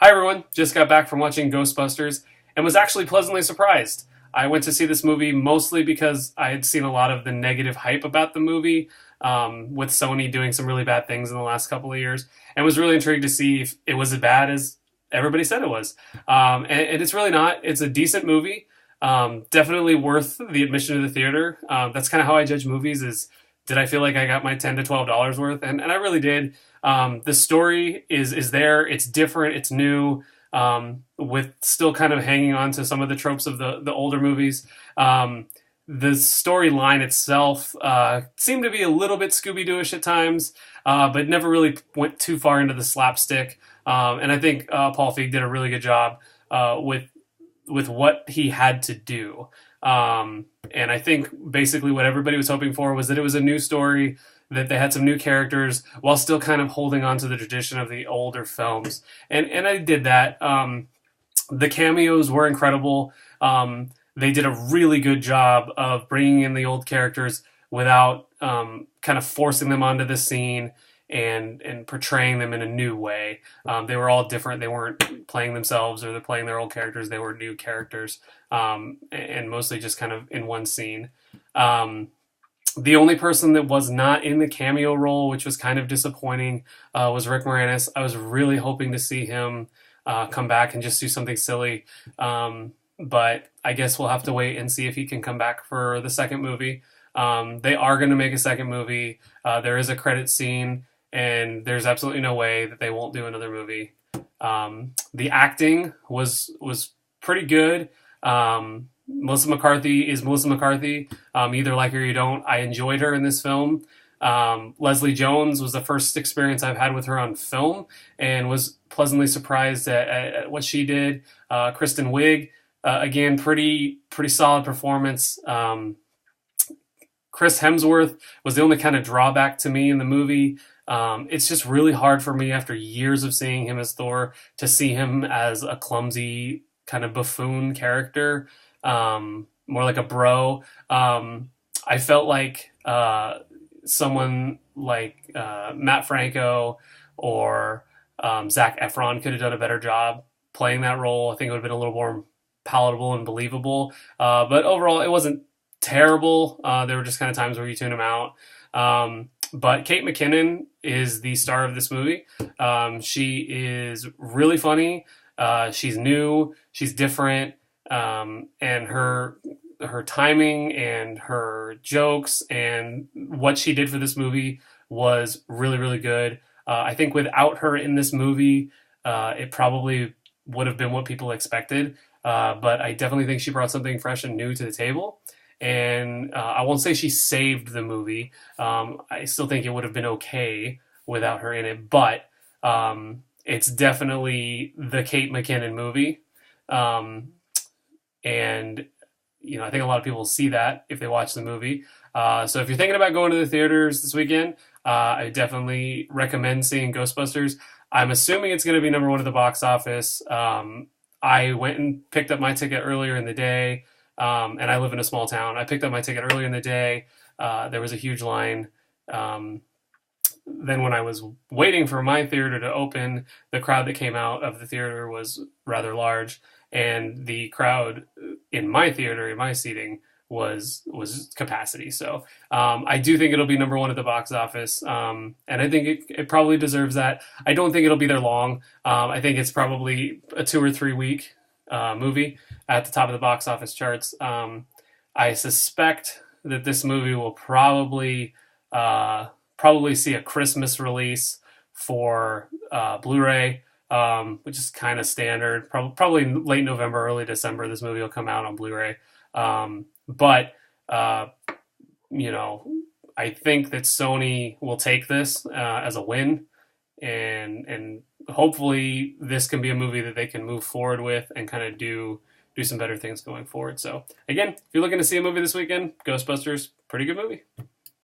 Hi everyone, just got back from watching Ghostbusters and was actually pleasantly surprised. I went to see this movie mostly because I had seen a lot of the negative hype about the movie, with Sony doing some really bad things in the last couple of years, and was really intrigued to see if it was as bad as everybody said it was. And it's really not. It's a decent movie, definitely worth the admission to the theater. That's kind of how I judge movies is, did I feel like I got my $10 to $12 worth? And I really did. The story is there. It's different. It's new, with still kind of hanging on to some of the tropes of the older movies. The storyline itself seemed to be a little bit Scooby-Doo-ish at times, but never really went too far into the slapstick. And I think Paul Feig did a really good job with what he had to do. And I think basically what everybody was hoping for was that it was a new story, that they had some new characters while still kind of holding on to the tradition of the older films. And I did that. The cameos were incredible. They did a really good job of bringing in the old characters without kind of forcing them onto the scene and portraying them in a new way. They were all different. They weren't playing themselves or they're playing their old characters. They were new characters, and mostly just kind of in one scene. The only person that was not in the cameo role, which was kind of disappointing, was Rick Moranis. I was really hoping to see him come back and just do something silly. But I guess we'll have to wait and see if he can come back for the second movie. They are going to make a second movie. There is a credit scene, and there's absolutely no way that they won't do another movie. The acting was pretty good. Melissa McCarthy is Melissa McCarthy. Either like her or you don't. I enjoyed her in this film. Leslie Jones was the first experience I've had with her on film, and was pleasantly surprised at what she did. Kristen Wiig, again, pretty solid performance. Chris Hemsworth was the only kind of drawback to me in the movie. It's just really hard for me after years of seeing him as Thor to see him as a clumsy kind of buffoon character, more like a bro. I felt like someone like Matt Franco or Zac Efron could have done a better job playing that role. I think it would have been a little more palatable and believable. But overall, it wasn't terrible. There were just kind of times where you tune him out. But Kate McKinnon is the star of this movie. She is really funny. She's new. She's different. And her timing and her jokes and what she did for this movie was really, really good. I think without her in this movie, it probably would have been what people expected. But I definitely think she brought something fresh and new to the table. And I won't say she saved the movie. I still think it would have been okay without her in it. But it's definitely the Kate McKinnon movie. And, I think a lot of people will see that if they watch the movie. So if you're thinking about going to the theaters this weekend, I definitely recommend seeing Ghostbusters. I'm assuming it's going to be number one at the box office. I went and picked up my ticket earlier in the day, and I live in a small town. I picked up my ticket earlier in the day. There was a huge line. Then when I was waiting for my theater to open, the crowd that came out of the theater was rather large, and the crowd in my theater, in my seating, was capacity. So I do think it'll be number one at the box office, and I think it probably deserves that. I don't think it'll be there long. I think it's probably a 2 or 3 week movie at the top of the box office charts. I suspect that this movie will probably see a Christmas release for Blu-ray, which is kind of standard. Probably late November, early December, this movie will come out on Blu-ray. But I think that Sony will take this as a win, and hopefully this can be a movie that they can move forward with and kind of do some better things going forward. So again, if you're looking to see a movie this weekend, Ghostbusters, pretty good movie.